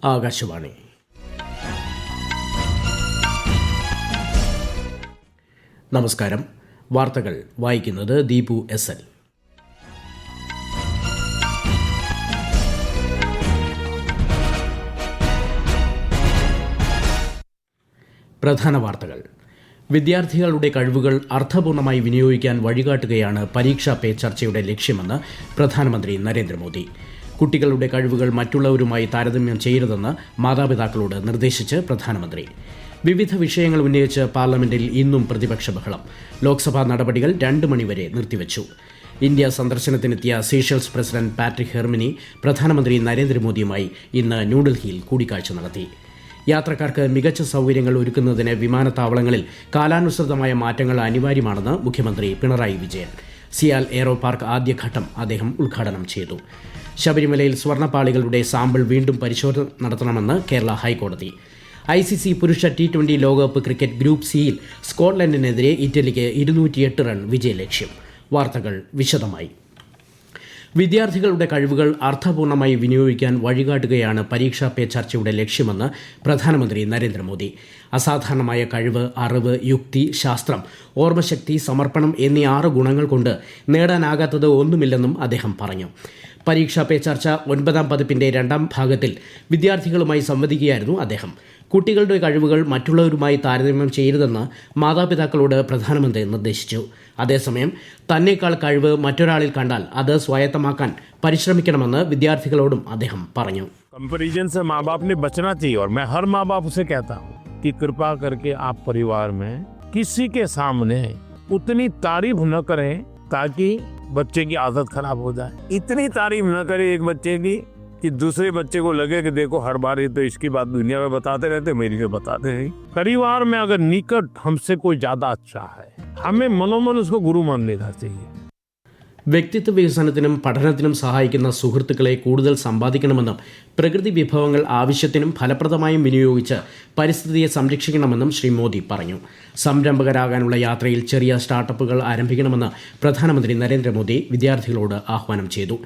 ആകാശവാണി. നമസ്കാരം. വാർത്തകൾ വായിക്കുന്നത് ദീപു എസ് എൽ. പ്രധാന വാർത്തകൾ. വിദ്യാർത്ഥികളുടെ കഴിവുകൾ അർത്ഥപൂർണമായി വിനിയോഗിക്കാൻ വഴികാട്ടുകയാണ് പരീക്ഷാ പേ ചർച്ചയുടെ ലക്ഷ്യമെന്ന് പ്രധാനമന്ത്രി നരേന്ദ്രമോദി. കുട്ടികളുടെ കഴിവുകൾ മറ്റുള്ളവരുമായി താരതമ്യം ചെയ്യരുതെന്ന് മാതാപിതാക്കളോട് നിർദ്ദേശിച്ച് പ്രധാനമന്ത്രി. വിവിധ വിഷയങ്ങൾ ഉന്നയിച്ച് പാർലമെന്റിൽ ഇന്നും പ്രതിപക്ഷ ബഹളം. ലോക്സഭാ നടപടികൾ 2 മണിവരെ നിർത്തിവച്ചു. ഇന്ത്യ സന്ദർശനത്തിനെത്തിയ സീഷെൽസ് പ്രസിഡന്റ് പാട്രിക് ഹെർമിനി പ്രധാനമന്ത്രി നരേന്ദ്രമോദിയുമായി ഇന്ന് ന്യൂഡൽഹിയിൽ കൂടിക്കാഴ്ച നടത്തി. യാത്രക്കാർക്ക് മികച്ച സൌകര്യങ്ങൾ ഒരുക്കുന്നതിന് വിമാനത്താവളങ്ങളിൽ കാലാനുസൃതമായ മാറ്റങ്ങൾ അനിവാര്യമാണെന്ന് മുഖ്യമന്ത്രി പിണറായി വിജയൻ. സിയാൽ എയ്റോ പാർക്ക് ആദ്യഘട്ടം അദ്ദേഹം ഉദ്ഘാടനം ചെയ്തു. ശബരിമലയിൽ സ്വർണ്ണപ്പാളികളുടെ സാമ്പിൾ വീണ്ടും പരിശോധന നടത്തണമെന്ന് കേരള ഹൈക്കോടതി. ICC പുരുഷ T20 ലോകകപ്പ് ക്രിക്കറ്റ് ഗ്രൂപ്പ് സിയിൽ സ്കോട്ട്ലൻഡിനെതിരെ ഇറ്റലിക്ക് 208 റൺ വിജയലക്ഷ്യം. വാർത്തകൾ വിശദമായി. വിദ്യാർത്ഥികളുടെ കഴിവുകൾ അർത്ഥപൂർണമായി വിനിയോഗിക്കാൻ വഴികാട്ടുകയാണ് പരീക്ഷാ പേ ചർച്ചയുടെ ലക്ഷ്യമെന്ന് പ്രധാനമന്ത്രി നരേന്ദ്രമോദി. അസാധാരണമായ കഴിവ്, അറിവ്, യുക്തി, ശാസ്ത്രം, ഓർമ്മശക്തി, സമർപ്പണം എന്നീ 6 ഗുണങ്ങൾ കൊണ്ട് നേടാനാകാത്തത് ഒന്നുമില്ലെന്നും അദ്ദേഹം പറഞ്ഞു. പരീക്ഷാ പേ ചർച്ച 9ാം പതിപ്പിന്റെ 2ാം ഭാഗത്തിൽ വിദ്യാർത്ഥികളുമായി സംവദിക്കുകയായിരുന്നു അദ്ദേഹം. കുട്ടികളുടെ കഴിവുകൾ മറ്റുള്ളവരുമായി താരതമ്യം ചെയ്യരുതെന്ന് മാതാപിതാക്കളോട് പ്രധാനമന്ത്രി നിർദ്ദേശിച്ചു. അതേസമയം തന്നേക്കാൾ കഴിവ് മറ്റൊരാളിൽ കണ്ടാൽ അത് സ്വായത്തമാക്കാൻ പരിശ്രമിക്കണമെന്ന് വിദ്യാർത്ഥികളോടും അദ്ദേഹം പറഞ്ഞു. कंपैरिजन से माँ बाप ने बचना चाहिए और मैं हर माँ बाप से कहता हूँ कि कृपा करके आप परिवार में किसी के सामने उतनी तारीफ न करें ताकि बच्चे की आदत खराब हो जाए. इतनी तारीफ न करें एक बच्चे की कि दूसरे बच्चे को लगे कि देखो हर बार ये तो इसकी बात दुनिया में बताते रहते, मेरी तो बताते नहीं. परिवार में अगर निकट हमसे कोई ज्यादा अच्छा है, हमें मनोमन उसको गुरु मान लेना चाहिए. വ്യക്തിത്വ വികസനത്തിനും പഠനത്തിനും സഹായിക്കുന്ന സുഹൃത്തുക്കളെ കൂടുതൽ സമ്പാദിക്കണമെന്നും പ്രകൃതി വിഭവങ്ങൾ ആവശ്യത്തിനും ഫലപ്രദമായും വിനിയോഗിച്ച് പരിസ്ഥിതിയെ സംരക്ഷിക്കണമെന്നും ശ്രീ മോദി പറഞ്ഞു. സംരംഭകരാകാനുള്ള യാത്രയിൽ ചെറിയ സ്റ്റാർട്ടപ്പുകൾ ആരംഭിക്കണമെന്ന് പ്രധാനമന്ത്രി നരേന്ദ്രമോദി വിദ്യാർത്ഥികളോട് ആഹ്വാനം ചെയ്തു.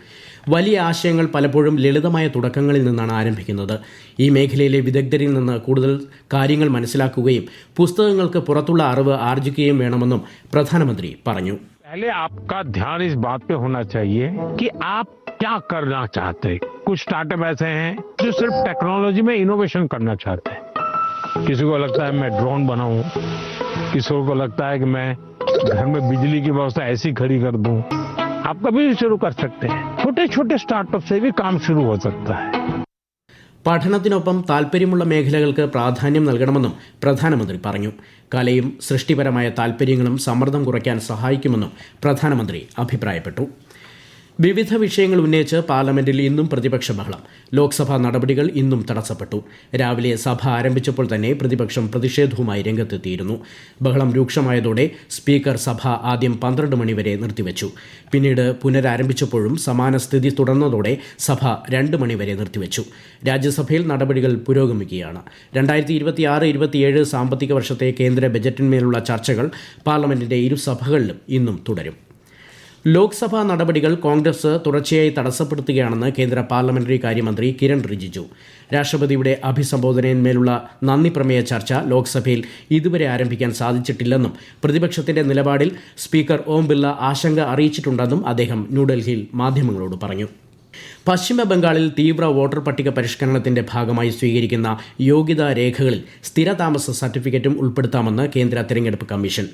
വലിയ ആശയങ്ങൾ പലപ്പോഴും ലളിതമായ തുടക്കങ്ങളിൽ നിന്നാണ് ആരംഭിക്കുന്നത്. ഈ മേഖലയിലെ വിദഗ്ധരിൽ നിന്ന് കൂടുതൽ കാര്യങ്ങൾ മനസ്സിലാക്കുകയും പുസ്തകങ്ങൾക്ക് പുറത്തുള്ള അറിവ് ആർജിക്കുകയും വേണമെന്നും പ്രധാനമന്ത്രി പറഞ്ഞു. पहले आपका ध्यान इस बात पे होना चाहिए कि आप क्या करना चाहते हैं. कुछ स्टार्टअप ऐसे हैं जो सिर्फ टेक्नोलॉजी में इनोवेशन करना चाहते हैं. किसी को लगता है मैं ड्रोन बनाऊं, किसी को लगता है कि मैं घर में बिजली की व्यवस्था ऐसी खड़ी कर दूं. आप कभी भी शुरू कर सकते हैं. छोटे छोटे स्टार्टअप से भी काम शुरू हो सकता है. പഠനത്തിനൊപ്പം താൽപ്പര്യമുള്ള മേഖലകൾക്ക് പ്രാധാന്യം നൽകണമെന്നും പ്രധാനമന്ത്രി പറഞ്ഞു. കലയും സൃഷ്ടിപരമായ താൽപ്പര്യങ്ങളും സമ്മർദ്ദം കുറയ്ക്കാൻ സഹായിക്കുമെന്നും പ്രധാനമന്ത്രി അഭിപ്രായപ്പെട്ടു. വിവിധ വിഷയങ്ങൾ ഉന്നയിച്ച് പാർലമെന്റിൽ ഇന്നും പ്രതിപക്ഷ ബഹളം. ലോക്സഭാ നടപടികൾ ഇന്നും തടസ്സപ്പെട്ടു. രാവിലെ സഭ ആരംഭിച്ചപ്പോൾ തന്നെ പ്രതിപക്ഷം പ്രതിഷേധവുമായി രംഗത്തെത്തിയിരുന്നു. ബഹളം രൂക്ഷമായതോടെ സ്പീക്കർ സഭ ആദ്യം 12 മണിവരെ നിർത്തിവച്ചു. പിന്നീട് പുനരാരംഭിച്ചപ്പോഴും സമാന സ്ഥിതി തുടർന്നതോടെ സഭ 2 മണിവരെ നിർത്തിവച്ചു. രാജ്യസഭയിൽ നടപടികൾ പുരോഗമിക്കുകയാണ്. 2026-27 സാമ്പത്തിക വർഷത്തെ കേന്ദ്ര ബജറ്റിന്മേലുള്ള ചർച്ചകൾ പാർലമെന്റിന്റെ ഇരുസഭകളിലും ഇന്നും തുടരും. ലോക്സഭാ നടപടികൾ കോൺഗ്രസ് തുടർച്ചയായി തടസ്സപ്പെടുത്തുകയാണെന്ന് കേന്ദ്ര പാർലമെന്ററി കാര്യമന്ത്രി കിരൺ റിജിജു. രാഷ്ട്രപതിയുടെ അഭിസംബോധനയിന്മേലുള്ള നന്ദി പ്രമേയ ചർച്ച ലോക്സഭയിൽ ഇതുവരെ ആരംഭിക്കാൻ സാധിച്ചിട്ടില്ലെന്നും പ്രതിപക്ഷത്തിന്റെ നിലപാടിൽ സ്പീക്കർ ഓം ബിർള ആശങ്ക അറിയിച്ചിട്ടുണ്ടെന്നും അദ്ദേഹം ന്യൂഡൽഹിയിൽ മാധ്യമങ്ങളോട് പറഞ്ഞു. പശ്ചിമ ബംഗാളിൽ തീവ്ര വോട്ടർ പട്ടിക പരിഷ്കരണത്തിന്റെ ഭാഗമായി സ്വീകരിക്കുന്ന യോഗ്യതാ രേഖകളിൽ സ്ഥിരതാമസ സർട്ടിഫിക്കറ്റും ഉൾപ്പെടുത്താമെന്ന് കേന്ദ്ര തെരഞ്ഞെടുപ്പ് കമ്മീഷൻ.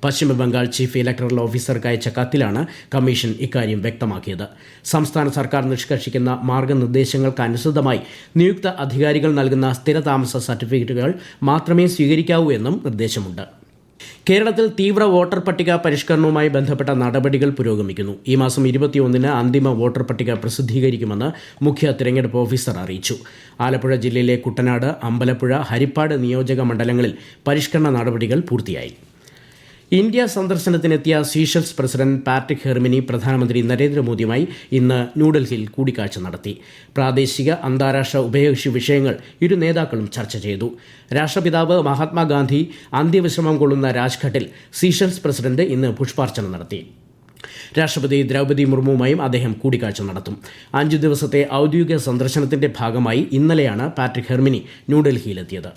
പശ്ചിമ ബംഗാൾ ചീഫ് ഇലക്ടറൽ ഓഫീസർക്ക് അയച്ച കത്തിലാണ് കമ്മീഷൻ ഇക്കാര്യം വ്യക്തമാക്കിയത്. സംസ്ഥാന സർക്കാർ നിഷ്കർഷിക്കുന്ന മാർഗനിർദ്ദേശങ്ങൾക്കനുസൃതമായി നിയുക്ത അധികാരികൾ നൽകുന്ന സ്ഥിരതാമസ സർട്ടിഫിക്കറ്റുകൾ മാത്രമേ സ്വീകരിക്കാവൂ എന്നും നിർദ്ദേശമുണ്ട്. കേരളത്തിൽ തീവ്ര വോട്ടർ പട്ടിക പരിഷ്കരണവുമായി ബന്ധപ്പെട്ട നടപടികൾ പുരോഗമിക്കുന്നു. ഈ മാസം 21-ന് അന്തിമ വോട്ടർ പട്ടിക പ്രസിദ്ധീകരിക്കുമെന്ന് മുഖ്യ തിരഞ്ഞെടുപ്പ് ഓഫീസർ അറിയിച്ചു. ആലപ്പുഴ ജില്ലയിലെ കുട്ടനാട്, അമ്പലപ്പുഴ, ഹരിപ്പാട് നിയോജക മണ്ഡലങ്ങളിൽ പരിഷ്കരണ നടപടികൾ പൂർത്തിയായി. ഇന്ത്യ സന്ദർശനത്തിനെത്തിയ സീഷെൽസ് പ്രസിഡന്റ് പാട്രിക് ഹെർമിനി പ്രധാനമന്ത്രി നരേന്ദ്രമോദിയുമായി ഇന്ന് ന്യൂഡൽഹിയിൽ കൂടിക്കാഴ്ച നടത്തി. പ്രാദേശിക, അന്താരാഷ്ട്ര ഉഭയകക്ഷി വിഷയങ്ങൾ ഇരു നേതാക്കളും ചർച്ച ചെയ്തു. രാഷ്ട്രപിതാവ് മഹാത്മാഗാന്ധി അന്ത്യവിശ്രമം കൊള്ളുന്ന രാജ്ഘട്ടിൽ സീഷെൽസ് പ്രസിഡന്റ് ഇന്ന് പുഷ്പാർച്ചന നടത്തി. രാഷ്ട്രപതി ദ്രൗപദി മുർമുവുമായും അദ്ദേഹം കൂടിക്കാഴ്ച നടത്തും. 5 ദിവസത്തെ ഔദ്യോഗിക സന്ദർശനത്തിന്റെ ഭാഗമായി ഇന്നലെയാണ് പാട്രിക് ഹെർമിനി ന്യൂഡൽഹിയിലെത്തിയത്.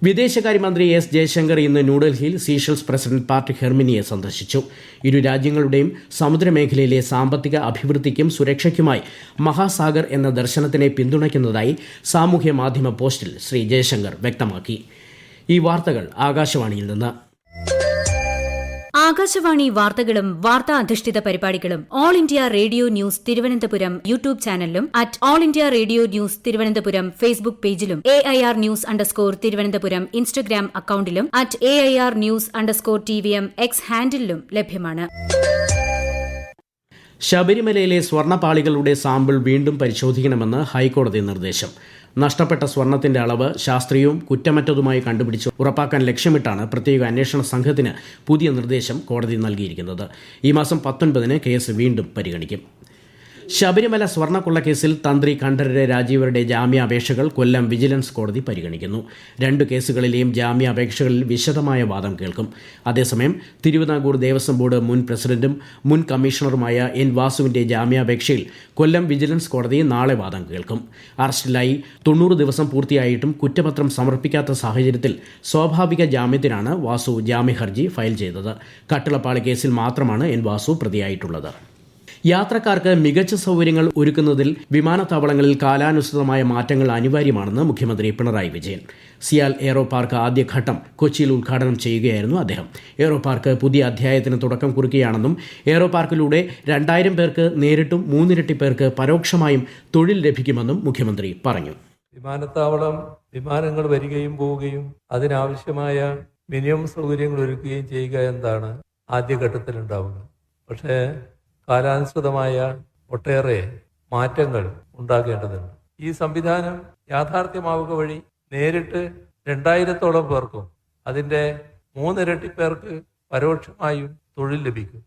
വിദേശകാര്യമന്ത്രി എസ് ജയശങ്കർ ഇന്ന് ന്യൂഡൽഹിയിൽ സീഷെൽസ് പ്രസിഡന്റ് പാട്രിക് ഹെർമിനിയെ സന്ദർശിച്ചു. ഇരു രാജ്യങ്ങളുടെയും സമുദ്രമേഖലയിലെ സാമ്പത്തിക അഭിവൃദ്ധിക്കും സുരക്ഷയ്ക്കുമായി മഹാസാഗർ എന്ന ദർശനത്തിനെ പിന്തുണയ്ക്കുന്നതായി സാമൂഹ്യ മാധ്യമ പോസ്റ്റിൽ ശ്രീ ജയശങ്കർ വ്യക്തമാക്കി. ഈ വാർത്തകൾ ആകാശവാണിയിൽ നിന്ന്. ആകാശവാണി വാർത്തകളും വാർത്താ അധിഷ്ഠിത പരിപാടികളും All India Radio News Thiruvananthapuram YouTube ചാനലിലും at All India Radio News Thiruvananthapuram Facebook പേജിലും AIR ന്യൂസ് _ ഇൻസ്റ്റഗ്രാം അക്കൌണ്ടിലും at AIR News _ TVM X ഹാൻഡിലും ലഭ്യമാണ്. ശബരിമലയിലെ സ്വർണ്ണപ്പാളികളുടെ സാമ്പിൾ വീണ്ടും പരിശോധിക്കണമെന്ന് ഹൈക്കോടതി നിർദ്ദേശം. നഷ്ടപ്പെട്ട സ്വർണത്തിന്റെ അളവ് ശാസ്ത്രീയവും കുറ്റമറ്റതുമായി കണ്ടുപിടിച്ച് ഉറപ്പാക്കാൻ ലക്ഷ്യമിട്ടാണ് പ്രത്യേക അന്വേഷണ സംഘത്തിന് പുതിയ നിർദ്ദേശം കോടതി നൽകിയിരിക്കുന്നത്. ഈ മാസം 19-ന് കേസ് വീണ്ടും പരിഗണിക്കും. ശബരിമല സ്വർണ്ണക്കൊള്ളക്കേസിൽ തന്ത്രി കണ്ഠരര് രാജീവരുടെ ജാമ്യാപേക്ഷകൾ കൊല്ലം വിജിലൻസ് കോടതി പരിഗണിക്കുന്നു. 2 കേസുകളിലെയും ജാമ്യാപേക്ഷകളിൽ വിശദമായ വാദം കേൾക്കും. അതേസമയം തിരുവിതാംകൂർ ദേവസ്വം ബോർഡ് മുൻ പ്രസിഡന്റും മുൻ കമ്മീഷണറുമായ N. വാസുവിന്റെ ജാമ്യാപേക്ഷയിൽ കൊല്ലം വിജിലൻസ് കോടതി നാളെ വാദം കേൾക്കും. അറസ്റ്റിലായി 90 ദിവസം പൂർത്തിയായിട്ടും കുറ്റപത്രം സമർപ്പിക്കാത്ത സാഹചര്യത്തിൽ സ്വാഭാവിക ജാമ്യത്തിനാണ് വാസു ജാമ്യഹർജി ഫയൽ ചെയ്തത്. കട്ടിളപ്പാളി കേസിൽ മാത്രമാണ് N. വാസു പ്രതിയായിട്ടുള്ളത്. യാത്രക്കാർക്ക് മികച്ച സൗകര്യങ്ങൾ ഒരുക്കുന്നതിൽ വിമാനത്താവളങ്ങളിൽ കാലാനുസൃതമായ മാറ്റങ്ങൾ അനിവാര്യമാണെന്ന് മുഖ്യമന്ത്രി പിണറായി വിജയൻ. സിയാൽ എയ്റോ പാർക്ക് ആദ്യഘട്ടം കൊച്ചിയിൽ ഉദ്ഘാടനം ചെയ്യുകയായിരുന്നു അദ്ദേഹം. എയ്റോ പാർക്ക് പുതിയ അധ്യായത്തിന് തുടക്കം കുറിക്കുകയാണെന്നും എയ്റോ പാർക്കിലൂടെ 2000 പേർക്ക് നേരിട്ടും 3 ഇരട്ടി പേർക്ക് പരോക്ഷമായും തൊഴിൽ ലഭിക്കുമെന്നും മുഖ്യമന്ത്രി പറഞ്ഞു. വിമാനത്താവളം വിമാനങ്ങൾ വരികയും പോവുകയും അതിനാവശ്യമായ മിനിമം സൗകര്യങ്ങൾ ഒരുക്കുകയും ചെയ്യുക എന്നതാണ് ആദ്യഘട്ടത്തിൽ ഉണ്ടാവുക. പക്ഷേ കാലാനുസൃതമായ ഒട്ടേറെ മാറ്റങ്ങൾ ഉണ്ടാകേണ്ടതുണ്ട്. ഈ സംവിധാനം യാഥാർത്ഥ്യമാവുക വഴി നേരിട്ട് 2000-ഓളം പേർക്കും അതിൻ്റെ 3 ഇരട്ടി പേർക്ക് പരോക്ഷമായും തൊഴിൽ ലഭിക്കും.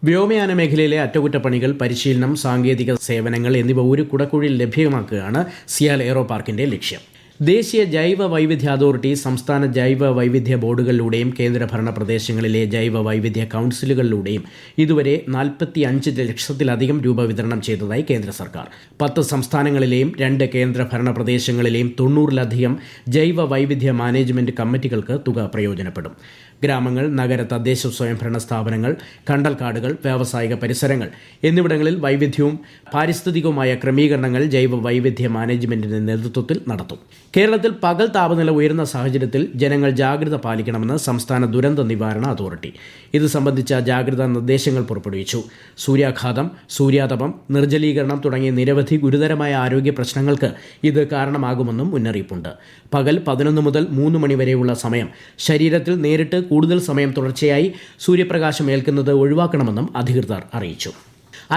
വ്യോമയാന മേഖലയിലെ അറ്റകുറ്റപ്പണികൾ, പരിശീലനം, സാങ്കേതിക സേവനങ്ങൾ എന്നിവ ഒരു കുടക്കുഴിയിൽ ലഭ്യമാക്കുകയാണ് സിയാൽ എയ്റോ പാർക്കിന്റെ ലക്ഷ്യം. ദേശീയ ജൈവ വൈവിധ്യ അതോറിറ്റി, സംസ്ഥാന ജൈവ വൈവിധ്യ ബോർഡുകളിലൂടെയും കേന്ദ്രഭരണ പ്രദേശങ്ങളിലെ ജൈവ വൈവിധ്യ കൌൺസിലുകളിലൂടെയും ഇതുവരെ 45 ലക്ഷത്തിലധികം രൂപ വിതരണം ചെയ്തതായി കേന്ദ്ര സർക്കാർ. 10 സംസ്ഥാനങ്ങളിലെയും 2 കേന്ദ്രഭരണ പ്രദേശങ്ങളിലെയും 90-ലധികം ജൈവ വൈവിധ്യ മാനേജ്മെന്റ് കമ്മിറ്റികൾക്ക് തുക പ്രയോജനപ്പെടും. ഗ്രാമങ്ങൾ, നഗര തദ്ദേശ സ്വയംഭരണ സ്ഥാപനങ്ങൾ, കണ്ടൽക്കാടുകൾ, വ്യാവസായിക പരിസരങ്ങൾ എന്നിവിടങ്ങളിൽ വൈവിധ്യവും പാരിസ്ഥിതികവുമായ ക്രമീകരണങ്ങൾ ജൈവ വൈവിധ്യ മാനേജ്മെന്റിന്റെ നേതൃത്വത്തിൽ നടത്തും. കേരളത്തിൽ പകൽ താപനില ഉയരുന്ന സാഹചര്യത്തിൽ ജനങ്ങൾ ജാഗ്രത പാലിക്കണമെന്ന് സംസ്ഥാന ദുരന്ത നിവാരണ അതോറിറ്റി. ഇത് സംബന്ധിച്ച ജാഗ്രതാ നിർദ്ദേശങ്ങൾ പുറപ്പെടുവിച്ചു. സൂര്യാഘാതം, സൂര്യാതപം, നിർജ്ജലീകരണം തുടങ്ങിയ നിരവധി ഗുരുതരമായ ആരോഗ്യ പ്രശ്നങ്ങൾക്ക് ഇത് കാരണമാകുമെന്നും മുന്നറിയിപ്പുണ്ട്. പകൽ 11 മുതൽ 3 മണി വരെയുള്ള സമയം ശരീരത്തിൽ നേരിട്ട് കൂടുതൽ സമയം തുടർച്ചയായി സൂര്യപ്രകാശം ഏൽക്കുന്നത് ഒഴിവാക്കണമെന്നും അധികൃതർ അറിയിച്ചു.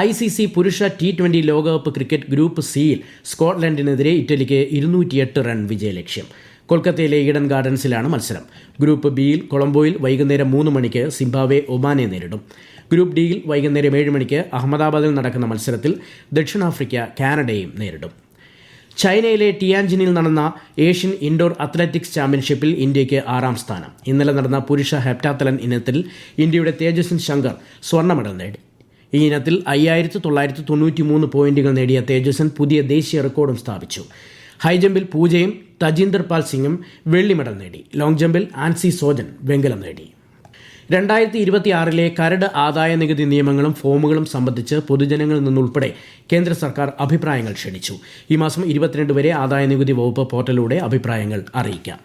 ICC പുരുഷ T20 ലോകകപ്പ് ക്രിക്കറ്റ് ഗ്രൂപ്പ് സിയിൽ സ്കോട്ട്ലൻഡിനെതിരെ ഇറ്റലിക്ക് 208 റൺ വിജയലക്ഷ്യം. കൊൽക്കത്തയിലെ ഈഡൻ ഗാർഡൻസിലാണ് മത്സരം. ഗ്രൂപ്പ് ബിയിൽ കൊളംബോയിൽ വൈകുന്നേരം 3 മണിക്ക് സിംബാബ്വെ ഒമാനെ നേരിടും. ഗ്രൂപ്പ് ഡിയിൽ വൈകുന്നേരം 7 മണിക്ക് അഹമ്മദാബാദിൽ നടക്കുന്ന മത്സരത്തിൽ ദക്ഷിണാഫ്രിക്ക കാനഡയും നേരിടും. ചൈനയിലെ ടിയാൻജിനിൽ നടന്ന ഏഷ്യൻ ഇൻഡോർ അത്ലറ്റിക്സ് ചാമ്പ്യൻഷിപ്പിൽ ഇന്ത്യയ്ക്ക് 6ാം സ്ഥാനം. ഇന്നലെ നടന്ന പുരുഷ ഹെപ്റ്റാത്തലൻ ഇനത്തിൽ ഇന്ത്യയുടെ തേജസ്വിൻ ശങ്കർ സ്വർണ്ണ മെഡൽ നേടി. ഈ ഇനത്തിൽ 5993 പോയിന്റുകൾ നേടിയ തേജസ്വൻ പുതിയ ദേശീയ റെക്കോർഡും സ്ഥാപിച്ചു. ഹൈജമ്പിൽ പൂജയും തജീന്ദർ പാൽ സിംഗും വെള്ളി മെഡൽ നേടി. ലോങ് ജമ്പിൽ ആൻസി സോജൻ വെങ്കലം നേടി. 2026 കരട് ആദായ നികുതി നിയമങ്ങളും ഫോമുകളും സംബന്ധിച്ച് പൊതുജനങ്ങളിൽ നിന്നുൾപ്പെടെ കേന്ദ്ര സർക്കാർ അഭിപ്രായങ്ങൾ ക്ഷണിച്ചു. ഈ മാസം 22 വരെ ആദായ നികുതി വകുപ്പ് പോർട്ടലിലൂടെ അഭിപ്രായങ്ങൾ അറിയിക്കാം.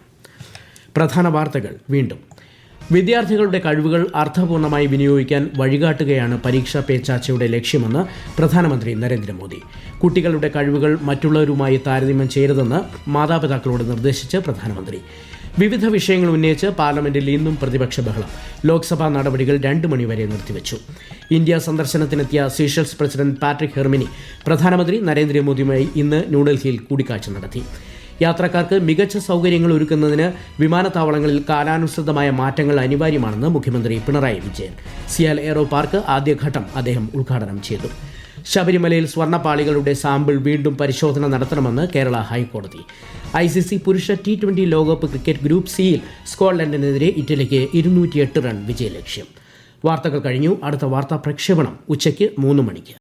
പ്രധാന വാർത്തകൾ വീണ്ടും. വിദ്യാർത്ഥികളുടെ കഴിവുകൾ അർത്ഥപൂർണ്ണമായി വിനിയോഗിക്കാൻ വഴികാട്ടുകയാണ് പരീക്ഷാ പേ ചർച്ചയുടെ ലക്ഷ്യമെന്ന് പ്രധാനമന്ത്രി നരേന്ദ്രമോദി. കുട്ടികളുടെ കഴിവുകൾ മറ്റുള്ളവരുമായി താരതമ്യം ചെയ്യരുതെന്ന് മാതാപിതാക്കളോട് നിർദ്ദേശിച്ച് പ്രധാനമന്ത്രി. വിവിധ വിഷയങ്ങൾ ഉന്നയിച്ച് പാർലമെന്റിൽ ഇന്നും പ്രതിപക്ഷ ബഹളം. ലോക്സഭാ നടപടികൾ 2 മണിവരെ നിർത്തിവച്ചു. ഇന്ത്യ സന്ദർശനത്തിനെത്തിയ സീഷെൽസ് പ്രസിഡന്റ് പാട്രിക് ഹെർമിനി പ്രധാനമന്ത്രി നരേന്ദ്രമോദിയുമായി ഇന്ന് ന്യൂഡൽഹിയിൽ കൂടിക്കാഴ്ച നടത്തി. യാത്രക്കാർക്ക് മികച്ച സൗകര്യങ്ങൾ ഒരുക്കുന്നതിന് വിമാനത്താവളങ്ങളിൽ കാലാനുസൃതമായ മാറ്റങ്ങൾ അനിവാര്യമാണെന്ന് മുഖ്യമന്ത്രി പിണറായി വിജയൻ. സിയാൽ എയ്റോ പാർക്ക് ആദ്യഘട്ടം അദ്ദേഹം ഉദ്ഘാടനം ചെയ്തു. ശബരിമലയിൽ സ്വർണ്ണപ്പാളികളുടെ സാമ്പിൾ വീണ്ടും പരിശോധന നടത്തണമെന്ന് കേരള ഹൈക്കോടതി. ICC പുരുഷ T20 ലോകകപ്പ് ക്രിക്കറ്റ് ഗ്രൂപ്പ് സിയിൽ സ്കോട്ട്ലൻഡിനെതിരെ ഇറ്റലിക്ക് 208 റൺ വിജയലക്ഷ്യം. വാർത്തകൾ കഴിഞ്ഞു. അടുത്ത വാർത്താ പ്രക്ഷേപണം ഉച്ചയ്ക്ക് 3 മണിക്ക്.